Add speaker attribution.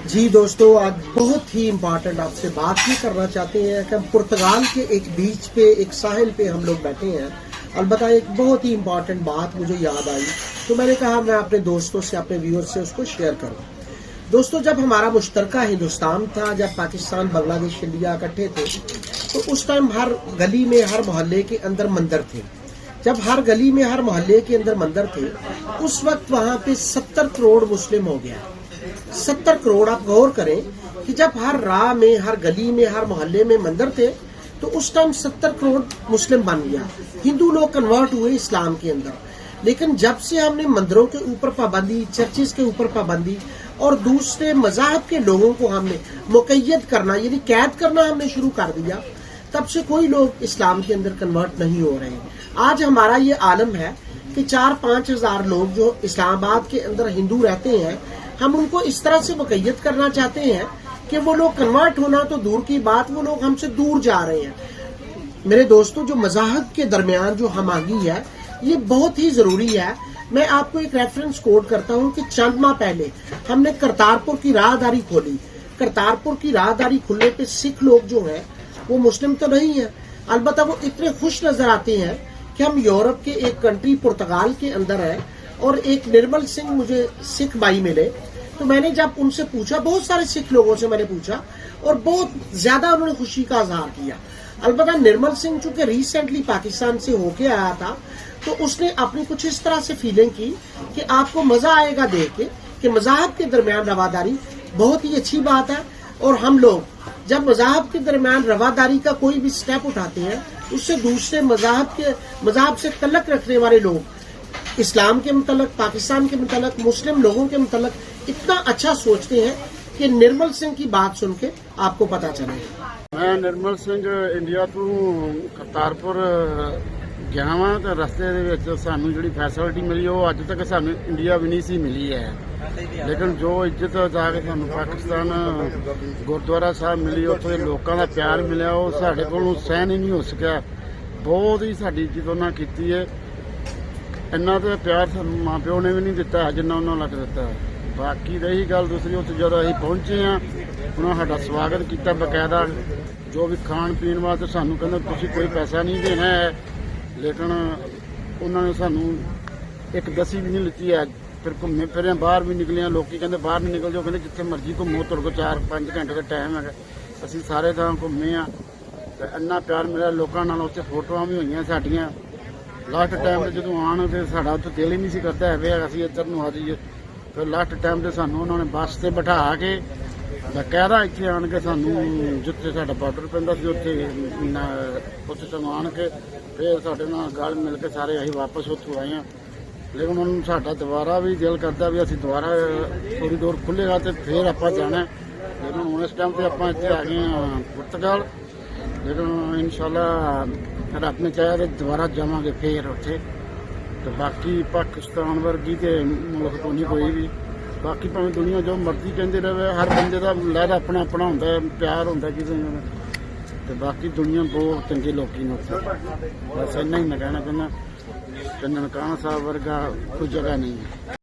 Speaker 1: जी दोस्तों, आज बहुत ही इम्पोर्टेंट आपसे बात ये करना चाहते हैं कि हम पुर्तगाल के एक बीच पे, एक साहिल पे हम लोग बैठे हैं। अलबत्ता एक बहुत ही इम्पोर्टेंट बात मुझे याद आई, तो मैंने कहा मैं अपने दोस्तों से, अपने व्यूअर्स से उसको शेयर करूं। दोस्तों, जब हमारा मुश्तरका हिंदुस्तान था, जब पाकिस्तान, बांग्लादेश, इंडिया इकट्ठे थे, तो उस टाइम हर गली में, हर मोहल्ले के अंदर मंदिर थे। जब हर गली में, हर मोहल्ले के अंदर मंदिर थे, उस वक्त वहां पे 70 करोड़ मुस्लिम हो गया। 70 करोड़। आप गौर करें कि जब हर राह में, हर गली में, हर मोहल्ले में मंदिर थे, तो उस टाइम 70 करोड़ मुस्लिम बन गया। हिंदू लोग कन्वर्ट हुए इस्लाम के अंदर। लेकिन जब से हमने मंदिरों के ऊपर पाबंदी, चर्चिस के ऊपर पाबंदी और दूसरे मज़ाहब के लोगों को हमने मुक़य्यद करना, यानी कैद करना हमने शुरू कर दिया, तब से कोई लोग इस्लाम के अंदर कन्वर्ट नहीं हो रहे हैं। आज हमारा ये आलम है कि 4-5 हजार लोग जो इस्लामाबाद के अंदर हिंदू रहते हैं, हम उनको इस तरह से मुक़य्यद करना चाहते हैं कि वो लोग कन्वर्ट होना तो दूर की बात, वो लोग हमसे दूर जा रहे हैं। मेरे दोस्तों, जो मज़ाहब के दरमियान जो हमआहंगी है, ये बहुत ही जरूरी है। मैं आपको एक रेफरेंस कोट करता हूँ कि चंद माह पहले हमने करतारपुर की राहदारी खोली। करतारपुर की राहदारी खुलने पे सिख लोग जो हैं, वो मुस्लिम तो नहीं है, अलबत्ता वो इतने खुश नजर आते हैं कि हम यूरोप के एक कंट्री पुर्तगाल के अंदर है। और एक निर्मल सिंह मुझे सिख भाई मिले, तो मैंने जब उनसे पूछा, बहुत सारे सिख लोगों से मैंने पूछा, और बहुत ज्यादा उन्होंने खुशी का इजहार किया। अलबत्ता निर्मल सिंह चूंकि रिसेंटली पाकिस्तान से होके आया था, तो उसने अपनी कुछ इस तरह से फीलिंग की कि आपको मजा आएगा देख के कि मज़ाहब के दरमियान रवादारी बहुत ही अच्छी बात है। और हम लोग जब मज़ाहब के दरमियान रवादारी का कोई भी स्टेप उठाते हैं, उससे दूसरे मज़ाहब से तल्लक रखने वाले लोग इस्लाम के मुतल्लक, पाकिस्तान के मुतल्लक, मुस्लिम लोगों के मुतल्लक इतना अच्छा सोचते हैं कि निर्मल सिंह की बात सुन के आपको पता चले।
Speaker 2: मैं निर्मल सिंह इंडिया ਤੋਂ ਕਰਤਾਰਪੁਰ ਗਿਆ ਵਾਂ ਤੇ ਰਸਤੇ ਦੇ ਵਿੱਚ ਸਾਨੂੰ ਜਿਹੜੀ ਫੈਸਿਲਿਟੀ ਮਿਲੀ ਉਹ ਅੱਜ ਤੱਕ ਸਾਨੂੰ ਇੰਡੀਆ ਵੀ ਨਹੀਂ ਸੀ ਮਿਲੀ ਹੈ। ਲੇਕਿਨ ਜੋ ਇੱਜ਼ਤ ਜਾ ਕੇ ਸਾਨੂੰ ਪਾਕਿਸਤਾਨ ਗੁਰਦੁਆਰਾ ਸਾਹਿਬ ਮਿਲੀ, ਉੱਥੇ ਲੋਕਾਂ ਦਾ ਪਿਆਰ ਮਿਲਿਆ, ਉਹ ਸਾਡੇ ਕੋਲੋਂ ਸਹਿਣ ਹੀ ਨਹੀਂ ਹੋ ਸਕਿਆ। ਬਹੁਤ ਹੀ ਸਾਡੀ ਇੱਜ਼ਤ ਉਹਨਾਂ ਕੀਤੀ ਹੈ। ਇੰਨਾ ਤਾਂ ਪਿਆਰ ਸਾਨੂੰ ਮਾਂ ਪਿਓ ਨੇ ਵੀ ਨਹੀਂ ਦਿੱਤਾ ਜਿੰਨਾ ਉਹਨਾਂ ਲੱਗ ਦਿੱਤਾ। ਬਾਕੀ ਰਹੀ ਗੱਲ ਦੂਸਰੀ, ਉੱਥੇ ਜਦੋਂ ਅਸੀਂ ਪਹੁੰਚੇ ਹਾਂ, ਉਹਨਾਂ ਸਾਡਾ ਸਵਾਗਤ ਕੀਤਾ ਬਕਾਇਦਾ। ਜੋ ਵੀ ਖਾਣ ਪੀਣ ਵਾਸਤੇ ਸਾਨੂੰ ਕਹਿੰਦੇ ਤੁਸੀਂ ਕੋਈ ਪੈਸਾ ਨਹੀਂ ਦੇਣਾ ਹੈ, ਲੇਕਿਨ ਉਹਨਾਂ ਨੇ ਸਾਨੂੰ ਇੱਕ ਦਸੀ ਵੀ ਨਹੀਂ ਲਿੱਤੀ ਹੈ। ਫਿਰ ਘੁੰਮੇ ਫਿਰੇ, ਬਾਹਰ ਵੀ ਨਿਕਲੇ, ਲੋਕੀ ਕਹਿੰਦੇ ਬਾਹਰ ਨਹੀਂ ਨਿਕਲ ਜਾਓ, ਕਹਿੰਦੇ ਜਿੱਥੇ ਮਰਜ਼ੀ ਘੁੰਮੋ, ਤੁਹਾਡੇ ਕੋਲ 4-5 ਘੰਟੇ ਦਾ ਟਾਈਮ ਹੈਗਾ। ਅਸੀਂ ਸਾਰੇ ਥਾਂ ਘੁੰਮੇ ਆ ਤੇ ਇੰਨਾ ਪਿਆਰ ਮਿਲਿਆ ਲੋਕਾਂ ਨਾਲ। ਉੱਥੇ ਫੋਟੋਆਂ ਵੀ ਹੋਈਆਂ ਸਾਡੀਆਂ। ਲਾਸਟ ਟਾਈਮ ਤੇ ਜਦੋਂ ਆਣ ਤੇ ਸਾਡਾ ਉੱਥੇ ਦਿਲ ਹੀ ਨਹੀਂ ਸੀ ਕਰਦਾ ਹੈਵੇ ਅਸੀਂ ਇੱਧਰ ਨੂੰ ਆ ਜਾਈਏ। ਫਿਰ ਲਾਸਟ ਟਾਈਮ ਤੇ ਸਾਨੂੰ ਉਹਨਾਂ ਨੇ ਬੱਸ ਤੇ ਬਿਠਾ ਕੇ ਬਕਾਇਦਾ ਇੱਥੇ ਆਣ ਕੇ ਸਾਨੂੰ, ਜਿੱਥੇ ਸਾਡਾ ਬਾਰਡਰ ਪੈਂਦਾ ਸੀ, ਉੱਥੇ ਤੋਂ ਆਣ ਕੇ ਫਿਰ ਸਾਡੇ ਨਾਲ ਗਲ ਮਿਲ ਕੇ ਸਾਰੇ ਅਸੀਂ ਵਾਪਸ ਉੱਥੋਂ ਆਏ ਹਾਂ। ਲੇਕਿਨ ਹੁਣ ਸਾਡਾ ਦੁਬਾਰਾ ਵੀ ਦਿਲ ਕਰਦਾ ਵੀ ਅਸੀਂ ਦੁਬਾਰਾ ਥੋੜੀ ਦੂਰ ਖੁੱਲ੍ਹੇਗਾ ਤੇ ਫਿਰ ਆਪਾਂ ਜਾਣਾ। ਲੇਕਿਨ ਹੁਣ ਇਸ ਟਾਈਮ ਤੇ ਆਪਾਂ ਇੱਥੇ ਆ ਗਏ ਹਾਂ ਪੁਰਤਗਾਲ। ਲੇਕਿਨ ਇਨਸ਼ਾਅੱਲਾ ਰੱਬ ਨੇ ਚਾਹਿਆ ਤੇ ਦੁਬਾਰਾ ਜਾਵਾਂਗੇ ਫੇਰ ਉੱਥੇ। ਤੇ ਬਾਕੀ ਪਾਕਿਸਤਾਨ ਵਰਗੀ ਤੇ ਮੁਲਕ ਤੋਂ ਨਹੀਂ ਕੋਈ ਵੀ। ਬਾਕੀ ਭਾਵੇਂ ਦੁਨੀਆ ਜੋ ਮਰਜ਼ੀ ਕਹਿੰਦੇ ਰਹੇ, ਹਰ ਬੰਦੇ ਦਾ ਲਹਿਰਾ ਆਪਣਾ ਆਪਣਾ ਹੁੰਦਾ, ਪਿਆਰ ਹੁੰਦਾ ਕਿਸੇ ਨੂੰ। ਤੇ ਬਾਕੀ ਦੁਨੀਆ ਬਹੁਤ ਚੰਗੇ ਲੋਕੀ ਨੇ ਉੱਥੇ। ਬਸ ਇੰਨਾ ਹੀ ਮੈਂ ਕਹਿਣਾ ਚਾਹੁੰਦਾ ਕਿ ਨਨਕਾਣਾ ਸਾਹਿਬ ਵਰਗਾ ਕੋਈ ਜਗ੍ਹਾ ਨਹੀਂ ਹੈ।